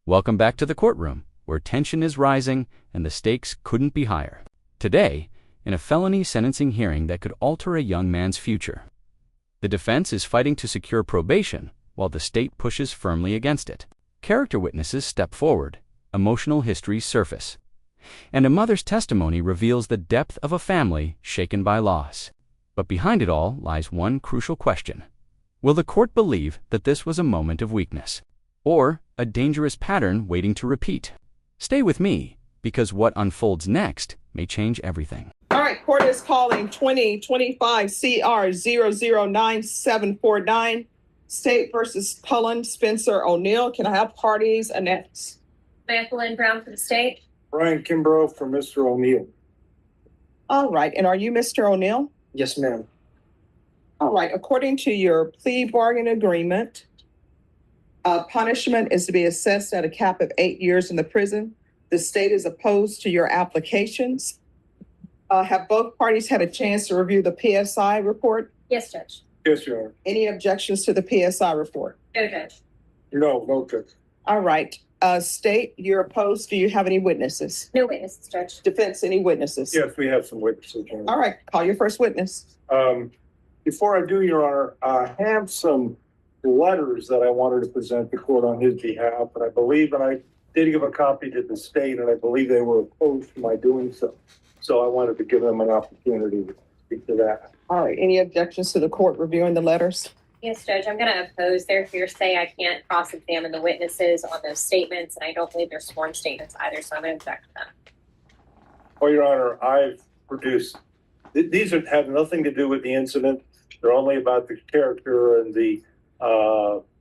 Welcome back to the courtroom, where tension is rising and the stakes couldn't be higher. Today, in a felony sentencing hearing that could alter a young man's future. The defense is fighting to secure probation, while the state pushes firmly against it. Character witnesses step forward, emotional histories surface, and a mother's testimony reveals the depth of a family shaken by loss. But behind it all lies one crucial question. Will the court believe that this was a moment of weakness, or a dangerous pattern waiting to repeat? Stay with me, because what unfolds next may change everything. All right, court is calling 2025 CR 009749, State versus Cullen Spencer O'Neill. Can I have parties announced? Samantha Lynn Brown for the state. Brian Kimbrough for Mr. O'Neill. All right, and are you Mr. O'Neill? Yes, ma'am. All right, according to your plea bargain agreement, punishment is to be assessed at a cap of 8 years in the prison. The state is opposed to your applications. Have both parties had a chance to review the PSI report? Yes, Judge. Yes, Your Honor. Any objections to the PSI report? No, Judge. No, Judge. All right, state, you're opposed. Do you have any witnesses? No witnesses, Judge. Defense, any witnesses? Yes, we have some witnesses, Your Honor. All right, call your first witness. Before I do, Your Honor, I have some letters that I wanted to present the court on his behalf, and I believe, and I did give a copy to the state, and I believe they were opposed to my doing so. So I wanted to give them an opportunity to speak to that. All right, any objections to the court reviewing the letters? Yes, Judge. I'm going to oppose their hearsay. I can't cross-examine the witnesses on those statements, and I don't believe they're sworn statements either, so I'm going to object to them. Well, Your Honor, I've produced, these have nothing to do with the incident. They're only about the character and the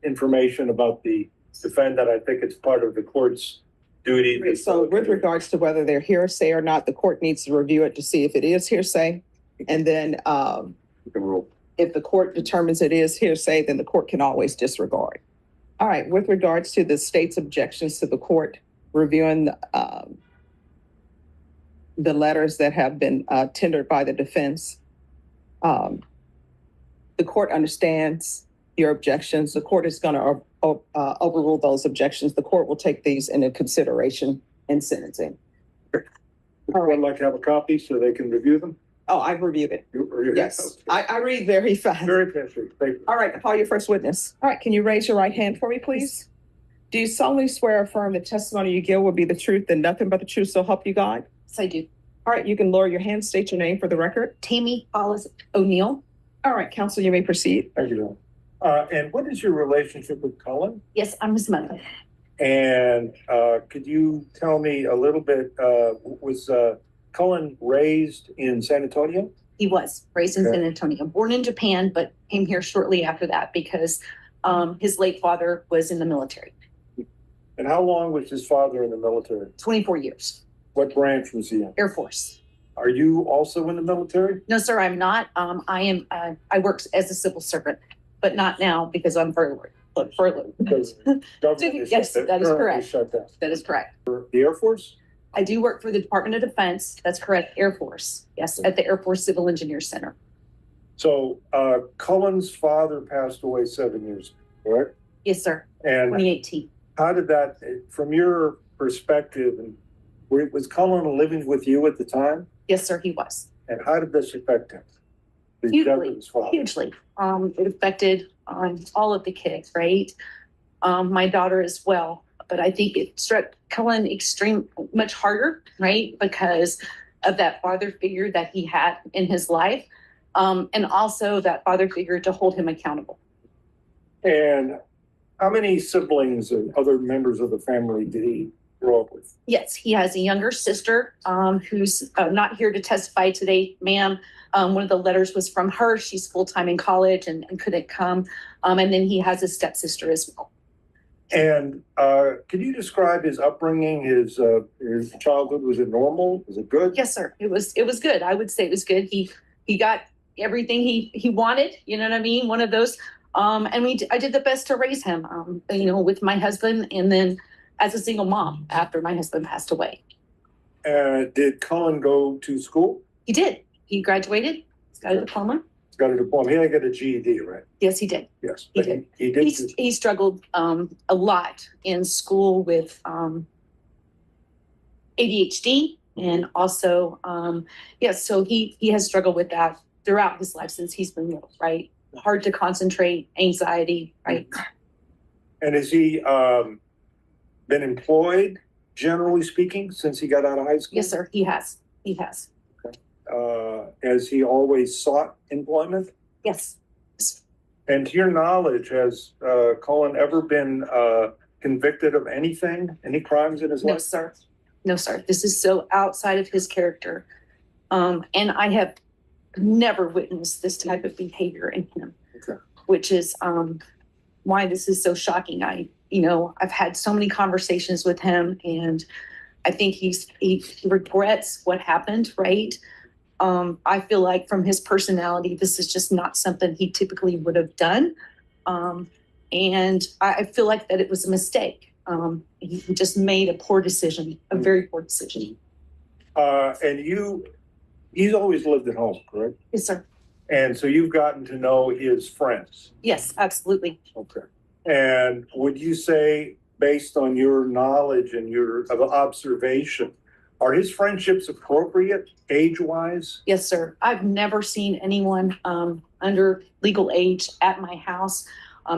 information about the defendant. I think it's part of the court's duty. So with regards to whether they're hearsay or not, the court needs to review it to see if it is hearsay. And then if the court determines it is hearsay, then the court can always disregard. All right, with regards to the state's objections to the court reviewing the letters that have been tendered by the defense, the court understands your objections. The court is going to overrule those objections. The court will take these into consideration in sentencing. Would you like to have a copy so they can review them? Oh, I've reviewed it. Yes, I read very fast. Very fast. Thank you. All right, call your first witness. All right, can you raise your right hand for me, please? Do you solemnly swear or affirm the testimony you give will be the truth and nothing but the truth, so help you God? Yes, I do. All right, you can lower your hand, state your name for the record. Tammy Hollis O'Neill. All right, counsel, you may proceed. Thank you. And what is your relationship with Cullen? Yes, I'm his mother. And could you tell me a little bit, was Cullen raised in San Antonio? He was raised in Okay. San Antonio, born in Japan, but came here shortly after that because his late father was in the military. And how long was his father in the military? 24 years, What branch was he in? Air Force. Are you also in the military? No, sir, I'm not. I work as a civil servant, but not now because I'm furloughed. Because government is Yes, that is currently correct. shut down. That is correct. The Air Force? I do work for the Department of Defense. That's correct. Air Force. Yes, at the Air Force Civil Engineers Center. So Cullen's father passed away 7 years ago, correct? Yes, sir. And 2018. how did that, from your perspective, and was Cullen living with you at the time? Yes, sir, he was. And how did this affect him? The death of his father? Hugely. It affected all of the kids, right? My daughter as well. But I think it struck Cullen much harder, right? Because of that father figure that he had in his life. And also that father figure to hold him accountable. And how many siblings and other members of the family did he grow up with? Yes, he has a younger sister who's not here to testify today, ma'am. One of the letters was from her. She's full-time in college and couldn't come. And then he has a stepsister as well. And can you describe his upbringing, his childhood? Was it normal? Was it good? Yes, sir. It was good. I would say it was good. He got everything he wanted, you know what I mean? One of those. And I did the best to raise him, with my husband and then as a single mom after my husband passed away. Did Cullen go to school? He did. He graduated. He's got a diploma. He's got a diploma. He didn't get a GED, right? Yes, he did. Yes. He But did. He did. He struggled a lot in school with ADHD, and also so he has struggled with that throughout his life since he's been little, right? Hard to concentrate, anxiety, right? And has he been employed, generally speaking, since he got out of high school? Yes, sir. He has. He has. Has he always sought employment? Yes. And to your knowledge, has Cullen ever been convicted of anything, any crimes in his No, life? sir. No, sir. This is so outside of his character. And I have never witnessed this type of behavior in him, Okay. which is why this is so shocking. I've had so many conversations with him, and I think he regrets what happened, right? I feel like from his personality, this is just not something he typically would have done. And I feel like that it was a mistake. He just made a poor decision, a very poor decision. And he's always lived at home, correct? Yes, sir. And so you've gotten to know his friends. Yes, absolutely. Okay. And would you say, based on your knowledge and your observation, are his friendships appropriate age-wise? Yes, sir. I've never seen anyone under legal age at my house.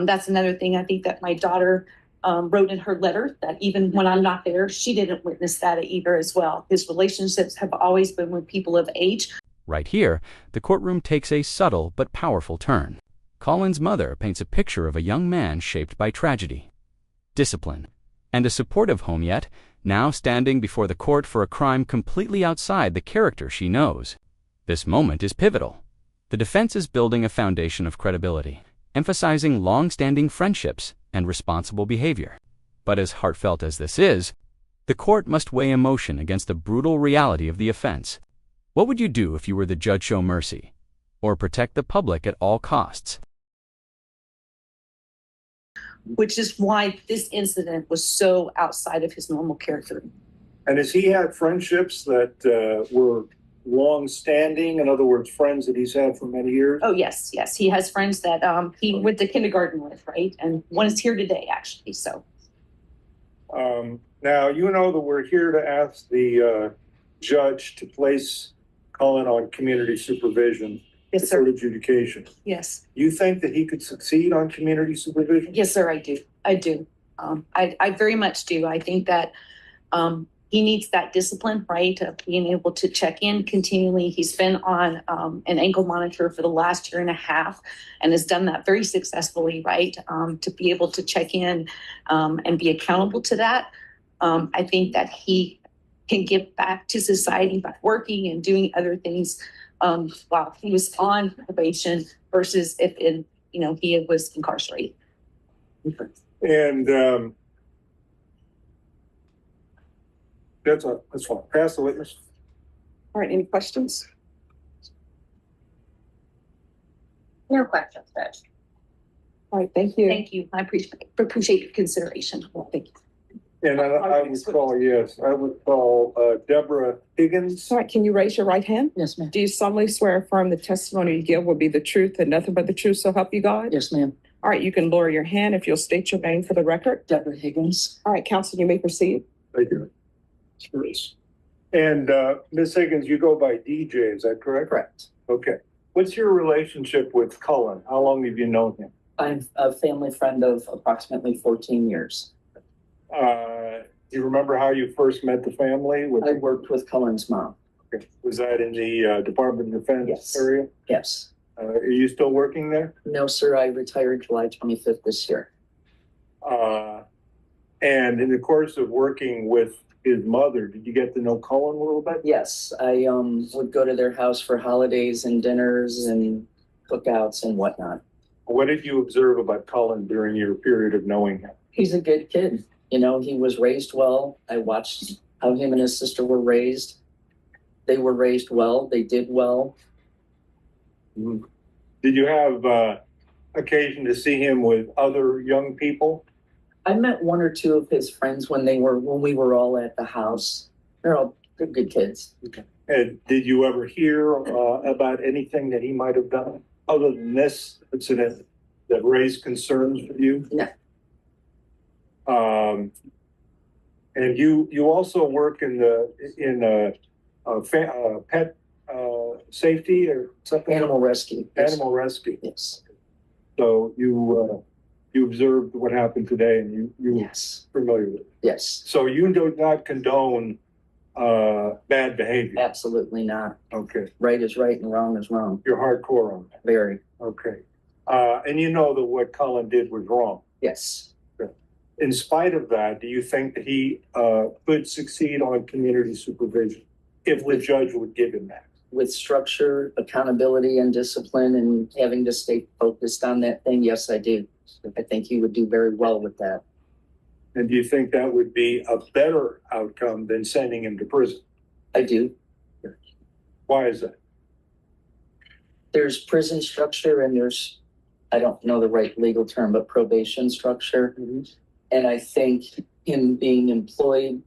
That's another thing I think that my daughter wrote in her letter, that even when I'm not there, she didn't witness that either as well. His relationships have always been with people of age. Right here, the courtroom takes a subtle but powerful turn. Cullen's mother paints a picture of a young man shaped by tragedy, discipline, and a supportive home, yet now standing before the court for a crime completely outside the character she knows. This moment is pivotal. The defense is building a foundation of credibility, emphasizing long-standing friendships and responsible behavior. But as heartfelt as this is, the court must weigh emotion against the brutal reality of the offense. What would you do if you were the judge? Show mercy, or protect the public at all costs? Which is why this incident was so outside of his normal character. And has he had friendships that were long-standing? In other words, friends that he's had for many years? Oh, yes, yes. He has friends that he went to kindergarten with, right? And one is here today, actually, so. Now, you know that we're here to ask the judge to place Cullen on community supervision. Yes, For sir. adjudication. Yes. You think that he could succeed on community supervision? Yes, sir, I do. I do. I very much do. I think that he needs that discipline, right? Of being able to check in continually. He's been on an ankle monitor for the last year and a half and has done that very successfully, right? To be able to check in and be accountable to that. I think that he can give back to society by working and doing other things while he was on probation versus if he was incarcerated. Okay. And that's fine. Pass the witness. All right, any questions? No questions, Judge. All right, thank you. Thank you. I appreciate your consideration. Thank you. And I would call Deborah Higgins. All right, can you raise your right hand? Yes, ma'am. Do you solemnly swear or affirm the testimony you give will be the truth and nothing but the truth, so help you God? Yes, ma'am. All right, you can lower your hand if you'll state your name for the record. Deborah Higgins. All right, counsel, you may proceed. Thank you. And Ms. Higgins, you go by DJ, is that correct? Correct. Okay. What's your relationship with Cullen? How long have you known him? I'm a family friend of approximately 14 years. Do you remember how you first met the family? I worked with Cullen's mom. Okay. Was that in the Department of Defense Yes. area? Yes. Are you still working there? No, sir. I retired July 25th this year. And in the course of working with his mother, did you get to know Cullen a little bit? Yes, I would go to their house for holidays and dinners and cookouts and whatnot. What did you observe about Cullen during your period of knowing him? He's a good kid. You know, he was raised well. I watched how him and his sister were raised. They were raised well. They did well. Did you have occasion to see him with other young people? I met one or two of his friends when we were all at the house. They're good kids. And did you ever hear about anything that he might have done? other than this incident that raised concerns for you? No. And you also work in pet safety or something? Animal rescue. Animal rescue. Yes. So you observed what happened today, and you Yes. familiar with it. Yes. So you do not condone bad behavior. Absolutely not. Okay, Right is right and wrong is wrong. you're hardcore on that. Very. Okay, and you know that what Cullen did was wrong. Yes. In spite of that, do you think that he could succeed on community supervision if the judge would give him that? With structure, accountability, and discipline, and having to stay focused on that thing, yes, I do. I think he would do very well with that. And do you think that would be a better outcome than sending him to prison? I do. Why is that? There's prison structure and there's, I don't know the right legal term, but probation structure. And I think him being employed,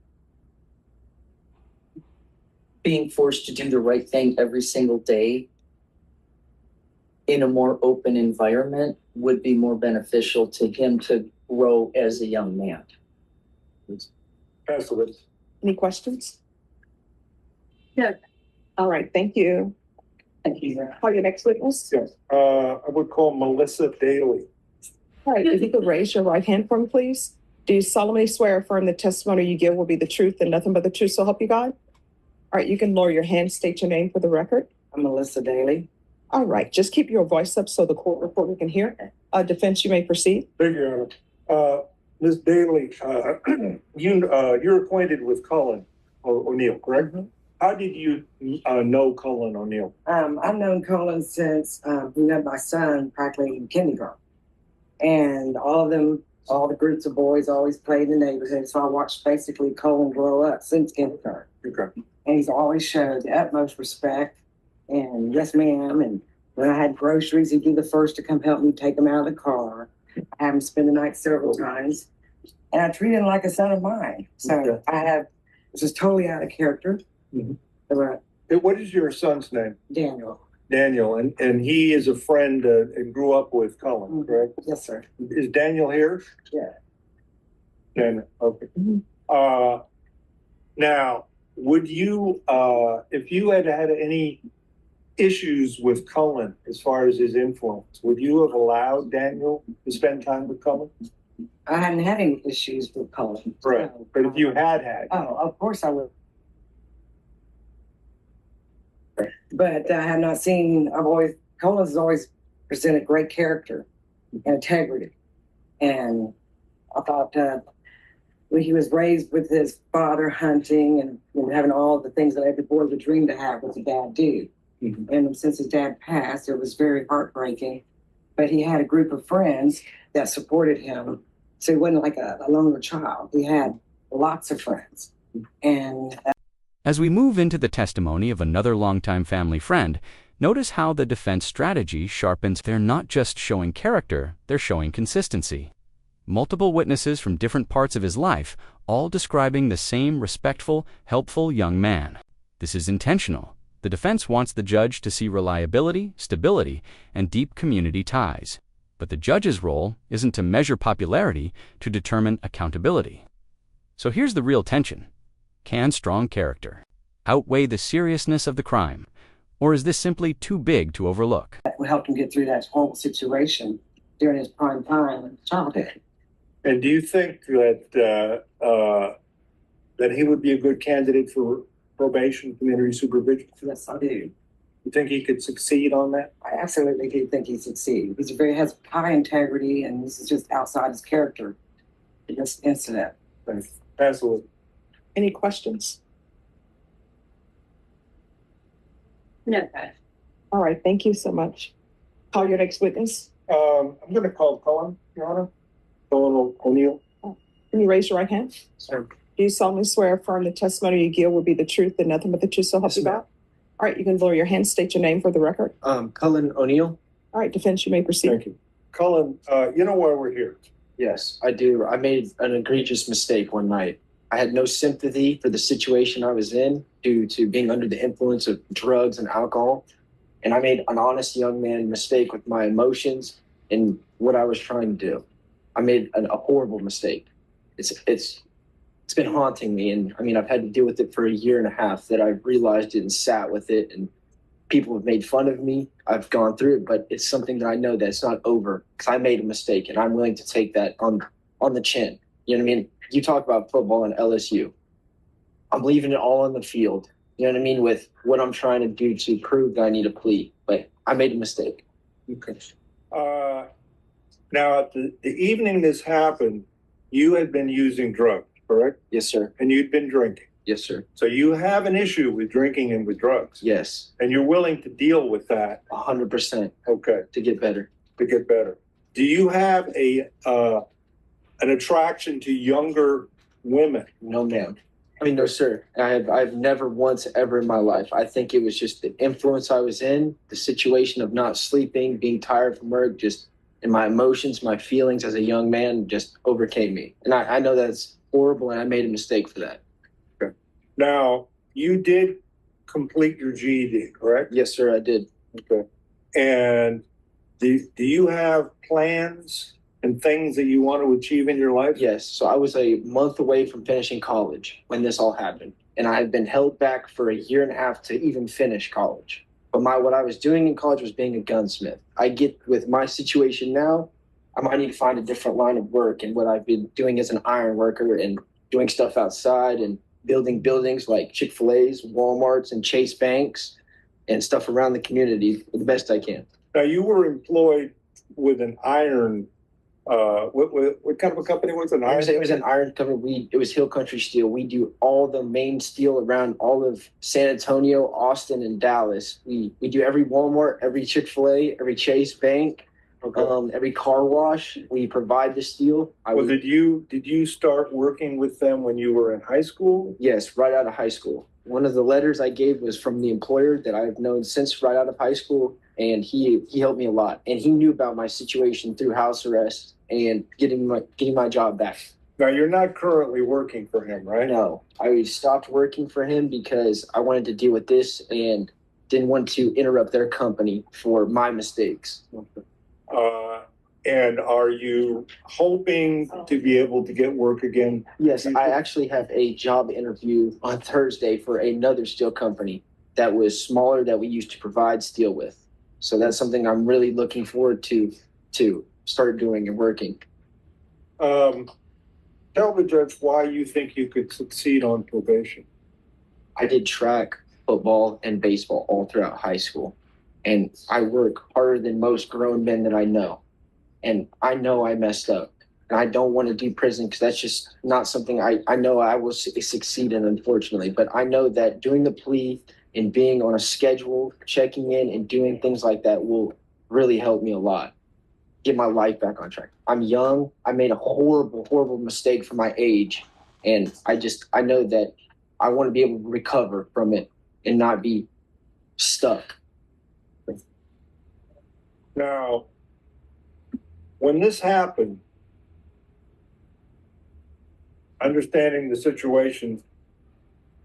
being forced to do the right thing every single day in a more open environment would be more beneficial to him to grow as a young man. Pass the witness. Any questions? No. All right, thank you. Thank you. Call your next witness. Yes, I would call Melissa Daly. All right, if you could raise your right hand for me, please. Do you solemnly swear or affirm the testimony you give will be the truth and nothing but the truth, so help you God? All right, you can lower your hand, state your name for the record. I'm Melissa Daly. All right, just keep your voice up so the court reporter can hear. Defense, you may proceed. Thank you, Your Honor. Ms. Daly, you're acquainted with Cullen O'Neill, correct? Mm-hmm. How did you know Cullen O'Neill? I've known Colin since we met my son practically in kindergarten. And all the groups of boys always played in the neighborhood. So I watched basically Colin grow up since kindergarten. Okay. And he's always showed the utmost respect and yes, ma'am. And when I had groceries, he'd be the first to come help me take them out of the car. I have him spend the night several times. And I treat him like a son of mine. So Okay. this is totally out of character. Mhm. But What is your son's name? Daniel. Daniel, and he is a friend and grew up with Cullen, correct? Yes, sir. Is Daniel here? Yeah. Daniel, okay. Now, would you, if you had had any issues with Cullen as far as his influence, would you have allowed Daniel to spend time with Cullen? I hadn't had any issues with Colin. Right, So, but if you had. oh, of course I would. But I have not seen, Colin's has always presented great character and integrity. And I thought when he was raised with his father hunting and having all the things that every boy would dream to have with a dad do. Mhm. And since his dad passed, it was very heartbreaking. But he had a group of friends that supported him. So he wasn't like a lonely child. He had lots of friends. And As we move into the testimony of another longtime family friend, notice how the defense strategy sharpens. They're not just showing character, they're showing consistency. Multiple witnesses from different parts of his life, all describing the same respectful, helpful young man. This is intentional. The defense wants the judge to see reliability, stability, and deep community ties. But the judge's role isn't to measure popularity, to determine accountability. So here's the real tension. Can strong character outweigh the seriousness of the crime? Or is this simply too big to overlook? that helped him get through that whole situation during his prime time in childhood. And do you think that that he would be a good candidate for probation, community supervision? Yes, I do. You think he could succeed on that? I absolutely do think he succeeded. He's has high integrity, and this is just outside his character. This incident. Thanks. Absolutely. Any questions? No, Judge. All right, thank you so much. Call your next witness. I'm going to call Cullen, Your Honor. Cullen O'Neill. Can you raise your right hand? Sir. Do you solemnly swear or affirm the testimony you give will be the truth and nothing but the truth, so help Yes, you ma'am. God? All right, you can lower your hand, state your name for the record. Cullen O'Neill? All right, defense, you may proceed. Thank you. Cullen, you know why we're here? Yes, I do. I made an egregious mistake one night. I had no sympathy for the situation I was in due to being under the influence of drugs and alcohol. And I made an honest young man mistake with my emotions and what I was trying to do. I made a horrible mistake. It's been haunting me, and I mean, I've had to deal with it for a year and a half. That I've realized it and sat with it, and people have made fun of me. I've gone through it, but it's something that I know that it's not over because I made a mistake, and I'm willing to take that on the chin. You know what I mean? You talk about football and LSU. I'm leaving it all on the field. You know what I mean? With what I'm trying to do to prove that I need a plea, but I made a mistake. Okay. Now, at the evening this happened, you had been using drugs, correct? Yes, sir. And you'd been drinking. Yes, sir. So you have an issue with drinking and with drugs. Yes. And you're willing to deal with that. 100%. Okay. To get better. To get better. Do you have an attraction to younger women? No, ma'am. I mean, no, sir. I've never once ever in my life. I think it was just the influence I was in, the situation of not sleeping, being tired from work, just and my emotions, my feelings as a young man just overcame me. And I know that's horrible, and I made a mistake for that. Okay. Now, you did complete your GED, correct? Yes, sir, I did. Okay. And do you have plans and things that you want to achieve in your life? Yes. So I was a month away from finishing college when this all happened. And I had been held back for a year and a half to even finish college. But what I was doing in college was being a gunsmith. I get with my situation now, I might need to find a different line of work. And what I've been doing as an iron worker and doing stuff outside and building buildings like Chick-fil-A's, Walmart's, and Chase Banks and stuff around the community the best I can. Now, you were employed with an iron, what kind of a company was it? It was an iron company. It was Hill Country Steel. We do all the main steel around all of San Antonio, Austin, and Dallas. We do every Walmart, every Chick-fil-A, every Chase Bank, every car wash. We provide the steel. Did you start working with them when you were in high school? Yes, right out of high school. One of the letters I gave was from the employer that I've known since right out of high school, and he helped me a lot. And he knew about my situation through house arrest and getting my job back. Now, you're not currently working for him, right? No, I stopped working for him because I wanted to deal with this and didn't want to interrupt their company for my mistakes. And are you hoping to be able to get work again? Yes, I actually have a job interview on Thursday for another steel company that was smaller that we used to provide steel with. So that's something I'm really looking forward to start doing and working. Tell the judge why you think you could succeed on probation. I did track, football, and baseball all throughout high school. And I work harder than most grown men that I know. And I know I messed up. And I don't want to do prison because that's just not something I know I will succeed in, unfortunately. But I know that doing the plea and being on a schedule, checking in and doing things like that will really help me a lot. Get my life back on track. I'm young. I made a horrible, horrible mistake for my age. And I know that I want to be able to recover from it and not be stuck. Now, when this happened, understanding the situation,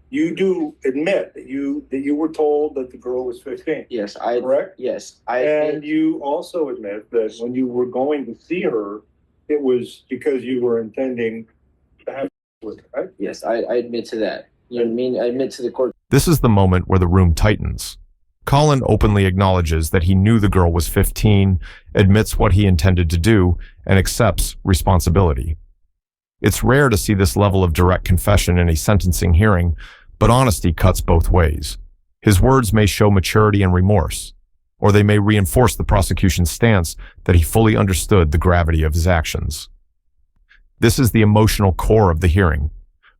you do admit that you were told that the girl was 15. Yes, correct? Yes, and you also admit that when you were going to see her, it was because you were intending to have with her, right? Yes, I admit to that. You know what I mean? I admit to the court. This is the moment where the room tightens. Colin openly acknowledges that he knew the girl was 15, admits what he intended to do, and accepts responsibility. It's rare to see this level of direct confession in a sentencing hearing, but honesty cuts both ways. His words may show maturity and remorse, or they may reinforce the prosecution's stance that he fully understood the gravity of his actions. This is the emotional core of the hearing.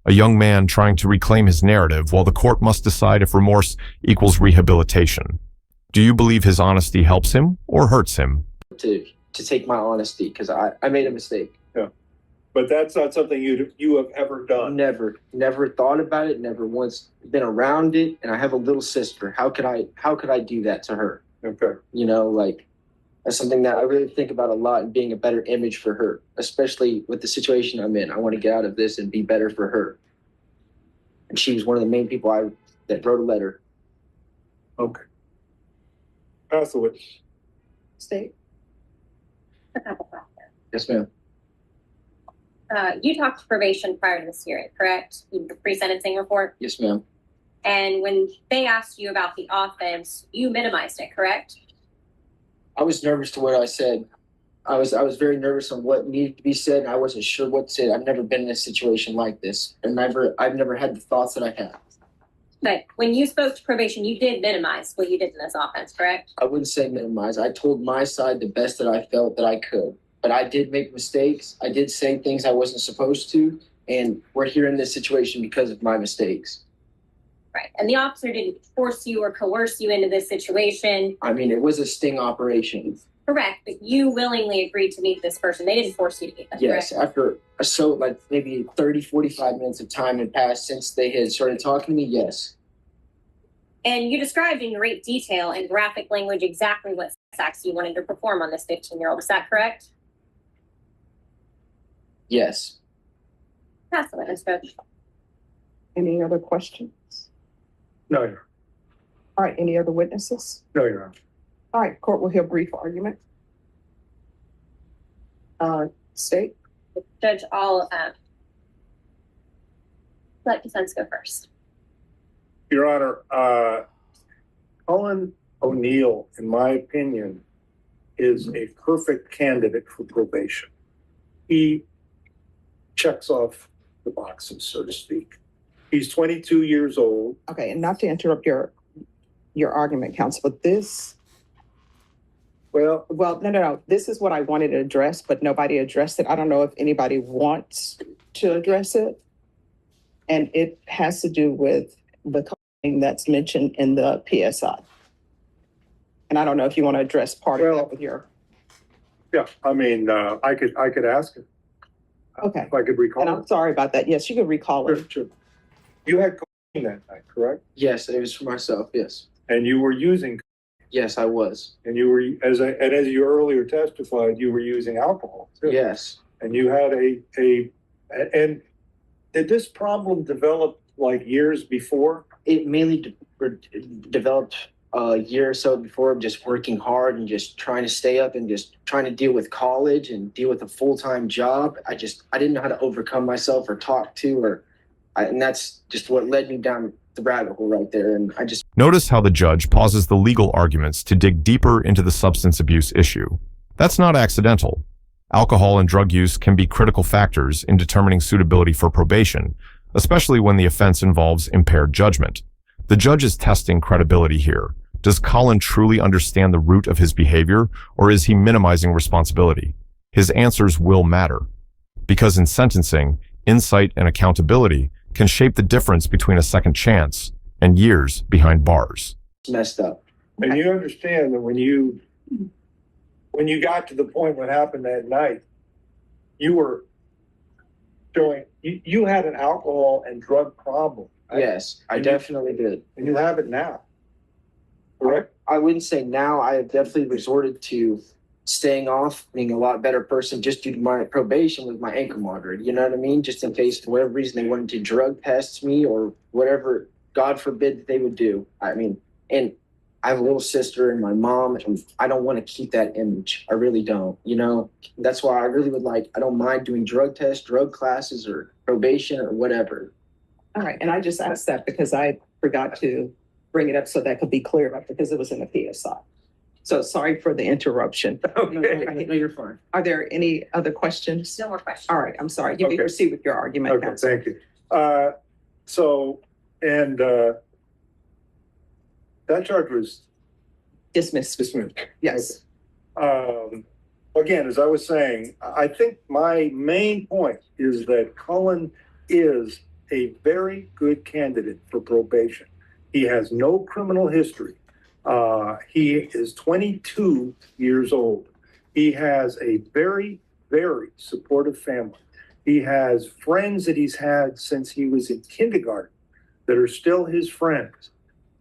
A young man trying to reclaim his narrative while the court must decide if remorse equals rehabilitation. Do you believe his honesty helps him or hurts him? To take my honesty, because I made a mistake. Yeah. But that's not something you have ever done. Never thought about it, never once been around it, and I have a little sister. How could I do that to her? Okay. You know, like that's something that I really think about a lot and being a better image for her, especially with the situation I'm in. I want to get out of this and be better for her. And she was one of the main people that wrote a letter. Okay. Pass the witness. State. A couple questions. Yes, ma'am. You talked to probation prior to this hearing, correct? The pre-sentencing report. Yes, ma'am. And when they asked you about the offense, you minimized it, correct? I was nervous to what I said. I was very nervous on what needed to be said, and I wasn't sure what to say. I've never been in a situation like this, and I've never had the thoughts that I have. But when you spoke to probation, you did minimize what you did in this offense, correct? I wouldn't say minimize. I told my side the best that I felt that I could. But I did make mistakes. I did say things I wasn't supposed to, and we're here in this situation because of my mistakes. Right. And the officer didn't force you or coerce you into this situation. I mean, it was a sting operation. Correct. But you willingly agreed to meet this person. They didn't force you to meet them, Yes, correct? after like maybe 30, 45 minutes of time had passed since they had started talking to me, yes. And you described in great detail and graphic language exactly what sex acts you wanted to perform on this 15-year-old. Is that correct? Yes. Pass the witness, Coach. Any other questions? No, Your Honor. All right, any other witnesses? No, Your Honor. All right, court will hear brief argument. State. Judge, I'll let defense go first. Your Honor, Cullen O'Neill, in my opinion, is a perfect candidate for probation. He checks off the boxes, so to speak. He's 22 years old. Okay, and not to interrupt your argument, counsel, but this, Well, no. This is what I wanted to address, but nobody addressed it. I don't know if anybody wants to address it. And it has to do with the thing that's mentioned in the PSI. And I don't know if you want to address part of that with your, yeah, I mean, I could ask him okay. if I could recall. And I'm sorry about that. Yes, you could recall it. Sure. You had cocaine that night, correct? Yes, it was for myself, yes. And you were using, Yes, I was. and you were, as you earlier testified, you were using alcohol too. Yes. And you had and did this problem develop like years before? It mainly developed a year or so before of just working hard and just trying to stay up and just trying to deal with college and deal with a full-time job. I didn't know how to overcome myself or talk to and that's just what led me down the rabbit hole right there. And Notice how the judge pauses the legal arguments to dig deeper into the substance abuse issue. That's not accidental. Alcohol and drug use can be critical factors in determining suitability for probation, especially when the offense involves impaired judgment. The judge is testing credibility here. Does Colin truly understand the root of his behavior, or is he minimizing responsibility? His answers will matter. Because in sentencing, insight and accountability can shape the difference between a second chance and years behind bars. messed up. And you understand that when you got to the point what happened that night, you were showing, you had an alcohol and drug problem. Right? Yes, I definitely did. And you have it now, correct? I wouldn't say now. I have definitely resorted to staying off, being a lot better person just due to my probation with my ankle monitor. You know what I mean? Just in case, for whatever reason, they wanted to drug test me or whatever, God forbid, that they would do. I mean, and I have a little sister and my mom, and I don't want to keep that image. I really don't, you know? That's why I really would I don't mind doing drug tests, drug classes, or probation or whatever. All right, and I just asked that because I forgot to bring it up so that could be cleared up because it was in the PSI. So sorry for the interruption. Okay. No, you're fine. Are there any other questions? No more questions. All right, I'm sorry. You may Okay. proceed with your argument. Okay, counsel. thank you. That charge was Dismissed. dismissed. Yes. Again, as I was saying, I think my main point is that Cullen is a very good candidate for probation. He has no criminal history. He is 22 years old. He has a very, very supportive family. He has friends that he's had since he was in kindergarten that are still his friends.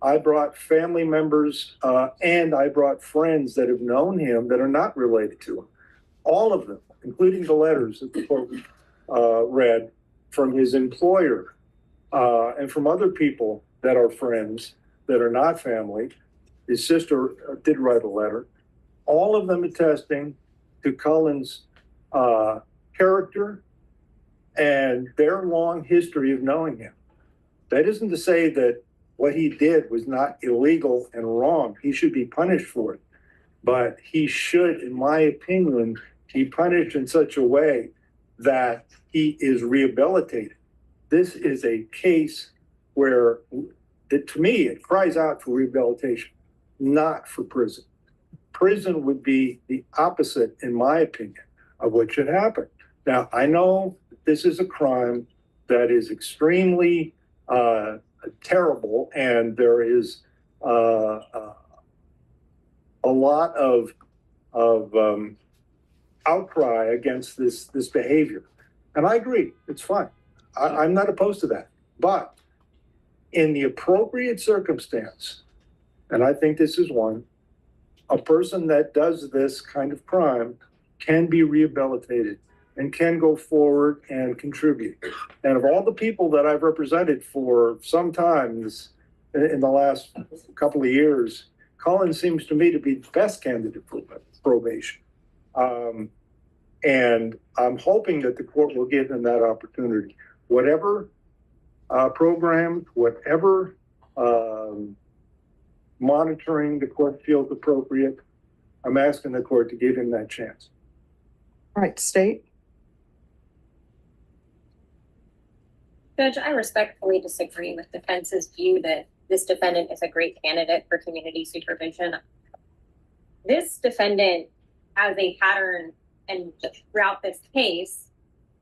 I brought family members and I brought friends that have known him that are not related to him. All of them, including the letters that the court read from his employer and from other people that are friends that are not family. His sister did write a letter. All of them attesting to Cullen's character and their long history of knowing him. That isn't to say that what he did was not illegal and wrong. He should be punished for it. But he should, in my opinion, be punished in such a way that he is rehabilitated. This is a case where, to me, it cries out for rehabilitation, not for prison. Prison would be the opposite, in my opinion, of what should happen. Now, I know this is a crime that is extremely terrible, and there is a lot of outcry against this behavior. And I agree, it's fine. I'm not opposed to that. But in the appropriate circumstance, and I think this is one, a person that does this kind of crime can be rehabilitated and can go forward and contribute. And of all the people that I've represented for some time in the last couple of years, Cullen seems to me to be the best candidate for probation. And I'm hoping that the court will give him that opportunity. Whatever program, whatever monitoring the court feels appropriate, I'm asking the court to give him that chance. All right, State. Judge, I respectfully disagree with defense's view that this defendant is a great candidate for community supervision. This defendant has a pattern and throughout this case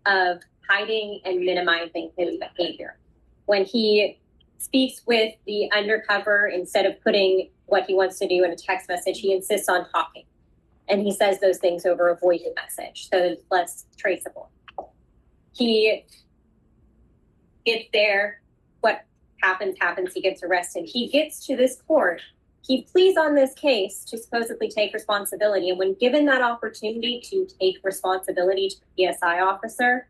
of hiding and minimizing his behavior. When he speaks with the undercover, instead of putting what he wants to do in a text message, he insists on talking. And he says those things over a voice message, so it's less traceable. He gets there, what happens, he gets arrested. He gets to this court, he pleads on this case to supposedly take responsibility. And when given that opportunity to take responsibility to the PSI officer,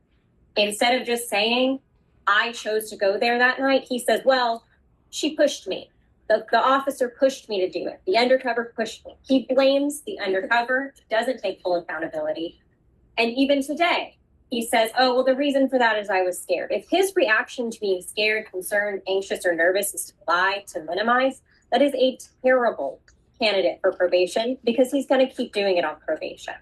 instead of just saying, I chose to go there that night, he says, well, she pushed me. The officer pushed me to do it. The undercover pushed me. He blames the undercover, doesn't take full accountability. And even today, he says, oh, well, the reason for that is I was scared. If his reaction to being scared, concerned, anxious, or nervous is to lie, to minimize, that is a terrible candidate for probation because he's going to keep doing it on probation.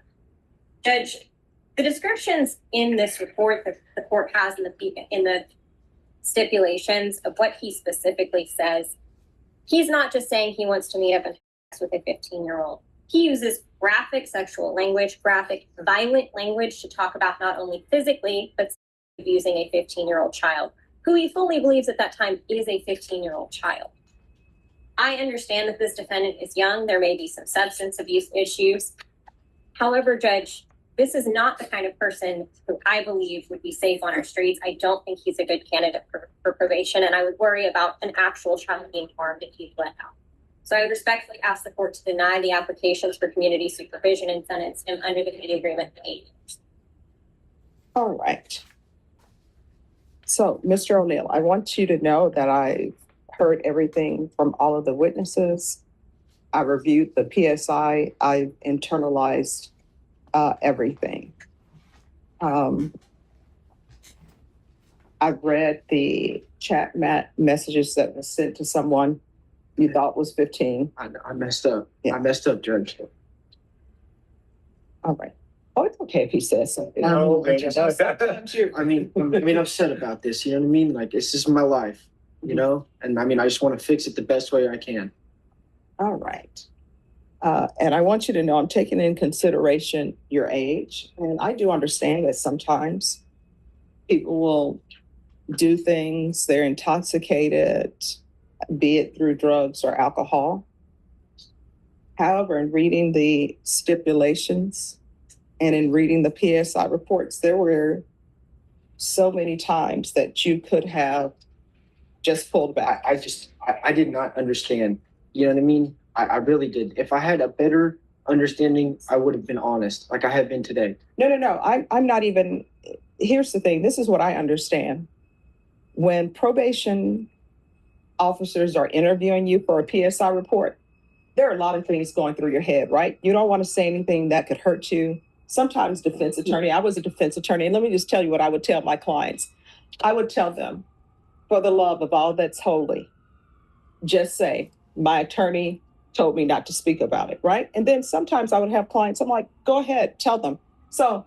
Judge, the descriptions in this report that the court has in the stipulations of what he specifically says, he's not just saying he wants to meet up and have sex with a 15-year-old. He uses graphic sexual language, graphic violent language to talk about not only physically, but abusing a 15-year-old child, who he fully believes at that time is a 15-year-old child. I understand that this defendant is young. There may be some substance abuse issues. However, Judge, this is not the kind of person who I believe would be safe on our streets. I don't think he's a good candidate for probation, and I would worry about an actual child being harmed if he's let out. So I would respectfully ask the court to deny the applications for community supervision and sentence him under the plea agreement for 8 years. All right. So, Mr. O'Neill, I want you to know that I heard everything from all of the witnesses. I reviewed the PSI. I internalized everything. I've read the chat messages that were sent to someone you thought was 15. I messed up. Yeah. I messed up, Judge. All right. Oh, it's okay if he says something. No, I mean, I'm upset about this. You know what I mean? Like, this is my life, you know? And I mean, I just want to fix it the best way I can. All right. And I want you to know I'm taking in consideration your age. And I do understand that sometimes people will do things, they're intoxicated, be it through drugs or alcohol. However, in reading the stipulations and in reading the PSI reports, there were so many times that you could have just pulled back. I did not understand. You know what I mean? I really did. If I had a better understanding, I would have been honest, like I have been today. No. I'm not even. Here's the thing. This is what I understand. When probation officers are interviewing you for a PSI report, there are a lot of things going through your head, right? You don't want to say anything that could hurt you. Sometimes defense attorney, I was a defense attorney, and let me just tell you what I would tell my clients. I would tell them, for the love of all that's holy, just say, my attorney told me not to speak about it, right? And then sometimes I would have clients, I'm like, go ahead, tell them. So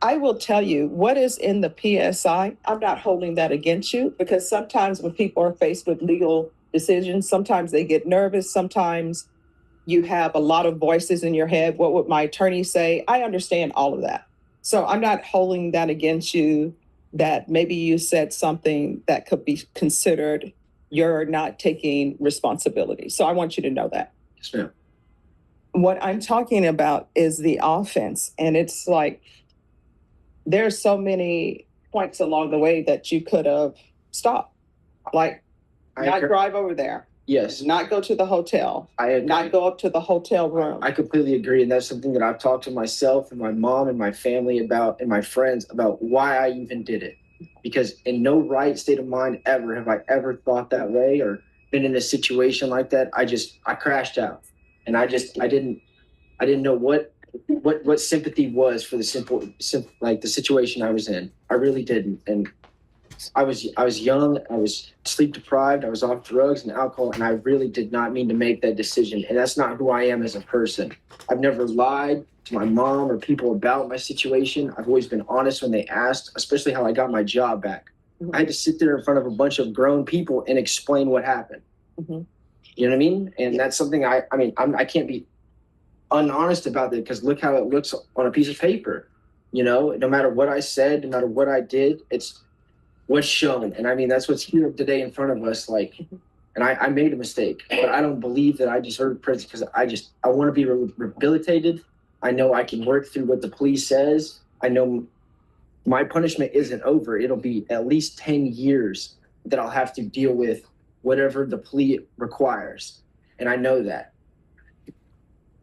I will tell you what is in the PSI. I'm not holding that against you, because sometimes when people are faced with legal decisions, sometimes they get nervous. Sometimes you have a lot of voices in your head. What would my attorney say? I understand all of that. So I'm not holding that against you, that maybe you said something that could be considered you're not taking responsibility. So I want you to know that. Yes, ma'am. What I'm talking about is the offense. And it's like, there's so many points along the way that you could have stopped. Like, not drive over there. Yes. Not go to the hotel. I agree. Not go up to the hotel room. I completely agree. And that's something that I've talked to myself and my mom and my family about, and my friends about, why I even did it. Because in no right state of mind ever have I ever thought that way or been in a situation like that. I crashed out. And I didn't know what sympathy was for the simple like the situation I was in. I really didn't. And I was young, I was sleep deprived, I was off drugs and alcohol, and I really did not mean to make that decision. And that's not who I am as a person. I've never lied to my mom or people about my situation. I've always been honest when they asked, especially how I got my job back. I had to sit there in front of a bunch of grown people and explain what happened. You know what I mean? And that's something I can't be unhonest about that, because look how it looks on a piece of paper. You know, no matter what I said, no matter what I did, it's what's shown. And I mean, that's what's here today in front of us. Like, and I made a mistake, but I don't believe that I deserve prison, because I want to be rehabilitated. I know I can work through what the police says. I know my punishment isn't over. It'll be at least 10 years that I'll have to deal with whatever the plea requires. And I know that.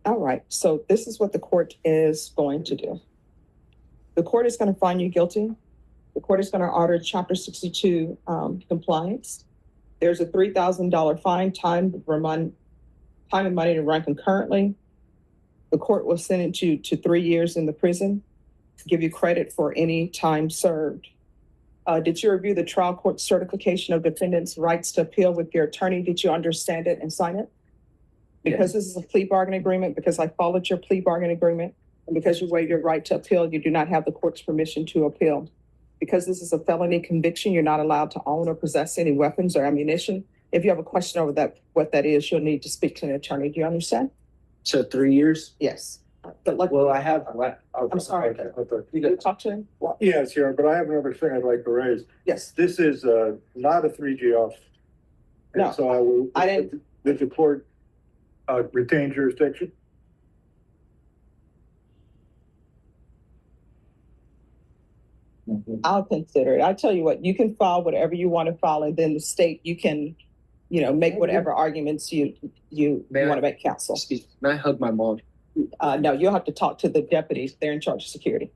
All right. So this is what the court is going to do. The court is going to find you guilty. The court is going to order Chapter 62 compliance. There's a $3,000 fine, time and money to run concurrently. The court will sentence you to 3 years in the prison, give you credit for any time served. Did you review the trial court certification of defendant's rights to appeal with your attorney? Did you understand it and sign it? Because this is a plea bargain agreement, because I followed your plea bargain agreement, and because you waive your right to appeal, you do not have the court's permission to appeal. Because this is a felony conviction, you're not allowed to own or possess any weapons or ammunition. If you have a question over that, what that is, you'll need to speak to an attorney. Do you understand? So 3 years? Yes. But like, Well, I have. I'm sorry. You gonna talk to him? Well, Yes, here, but I have another thing I'd like to raise. yes. This is not a 3G off. No, And so I will. I didn't- Did the court retain jurisdiction? I'll consider it. I'll tell you what, you can file whatever you want to file, and then the state, you can, make whatever arguments you May I- want to make, counsel. May I hug my mom? No, you'll have to talk to the deputies. They're in charge of security.